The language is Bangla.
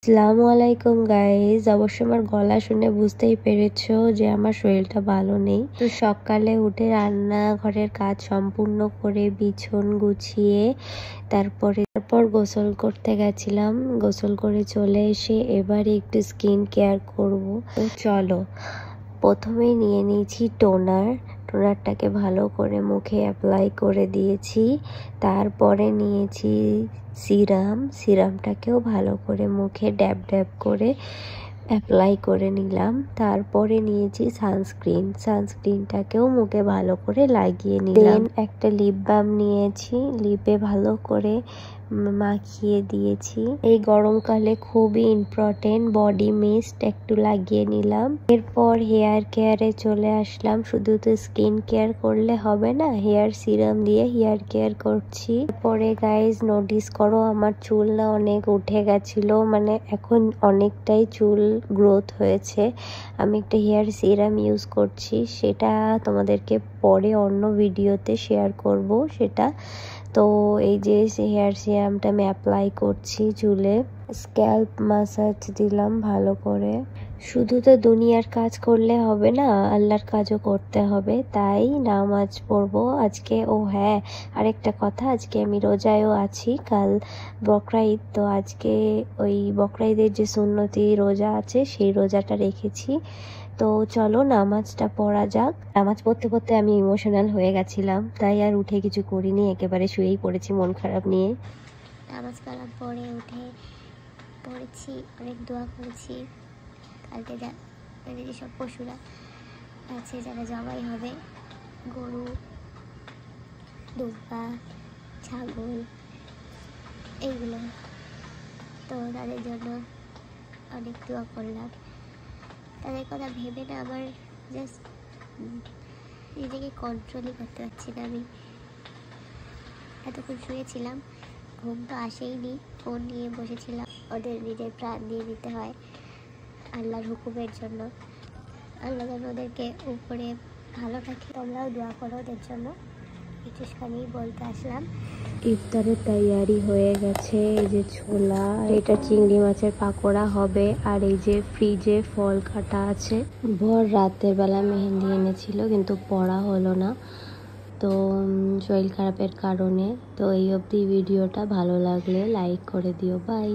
আসসালামু আলাইকুম গাইজ। অবশ্য আমার গলা শুনে বুঝতেই পেরেছো যে আমার শরীরটা ভালো নেই। তো সকালে উঠে রান্নাঘরের কাজ সম্পূর্ণ করে বিছন গুছিয়ে তারপর গোসল করতে গেছিলাম। গোসল করে চলে এসে এবারে একটু স্কিন কেয়ার করব। তো চলো, প্রথমেই নিয়ে নিয়েছি টোনারটাকে ভালো করে মুখে অ্যাপ্লাই করে দিয়েছি। তারপরে নিয়েছি সিরামটাকেও ভালো করে মুখে ড্যাব ড্যাব করে অ্যাপ্লাই করে নিলাম। তারপরে নিয়েছি সানস্ক্রিনটাকেও মুখে ভালো করে লাগিয়ে নিলাম। একটা লিপ বাম নিয়েছি, লিপে ভালো করে মাখিয়ে দিয়েছি। এই গরমকালে খুবই ইম্পর্টেন্ট বডি মিস্ট একটু লাগিয়ে নিলাম। এরপর হেয়ার কেয়ারে চলে আসলাম। শুধু তো স্কিন কেয়ার করলে হবে না, হেয়ার সিরাম দিয়ে হেয়ার কেয়ার করছি। পরে গাইজ নোটিস করো, আমার চুল না অনেক উঠে গেছিল, মানে এখন অনেকটাই চুল গ্রোথ হয়েছে। আমি একটা হেয়ার সিরাম ইউজ করছি, সেটা তোমাদেরকে পরে অন্য ভিডিওতে শেয়ার করব সেটা। তো এই যে হেয়ার সিরামটা আমি অ্যাপ্লাই করছি চুলে, স্ক্যাল্প মাসাজ দিলাম ভালো করে। শুধু তো দুনিয়ার কাজ করলে হবে না, আল্লাহর কাজও করতে হবে। তাই নামাজ পড়বো আজকে। ও হ্যাঁ, আরেকটা কথা, আজকে আমি রোজায়ও আছি, কাল বকরা ঈদ। তো আজকে ওই বকরা ঈদের যে সুন্নতি রোজা আছে সেই রোজাটা রেখেছি। তো চলো নামাজটা পড়া যাক। নামাজ পড়তে পড়তে আমি ইমোশনাল হয়ে গেছিলাম, তাই আর উঠে কিছু করিনি, একেবারে শুয়েই পড়েছি মন খারাপ নিয়ে। নামাজ পড়ার পরে উঠে পড়েছি, অনেক দোয়া করেছি। কালকে যেসব পশুরা আছে যারা জবাই হবে, গরু, দুব্বা, ছাগল, এইগুলো, তো তাদের জন্য অনেক দোয়া করলাম। তাদের কথা ভেবে না আমার জাস্ট নিজেকে কন্ট্রোলই করতে পারছি না। আমি এতক্ষণ শুয়েছিলাম, ঘুম তো আসেইনি, ফোন নিয়ে বসেছিলাম। ওদের নিজের প্রাণ দিয়ে দিতে হয় আল্লাহর হুকুমের জন্য। আল্লাহ যেন ওদেরকে উপরে ভালো রাখে। তোমরাও দোয়া করো ওদের জন্য। কিছুখানি বলতে আসলাম। ইফতারের তৈয়ারি হয়ে গেছে। এই যে ছোলা, এটা চিংড়ি মাছের পাকোড়া হবে, আর এই যে ফ্রিজে ফল কাটা আছে। ভোর রাতের বেলা মেহেন্দি এনেছিল কিন্তু পড়া হলো না, তো শরীর খারাপের কারণে। তো এই অবধি ভিডিওটা ভালো লাগলে লাইক করে দিও। বাই।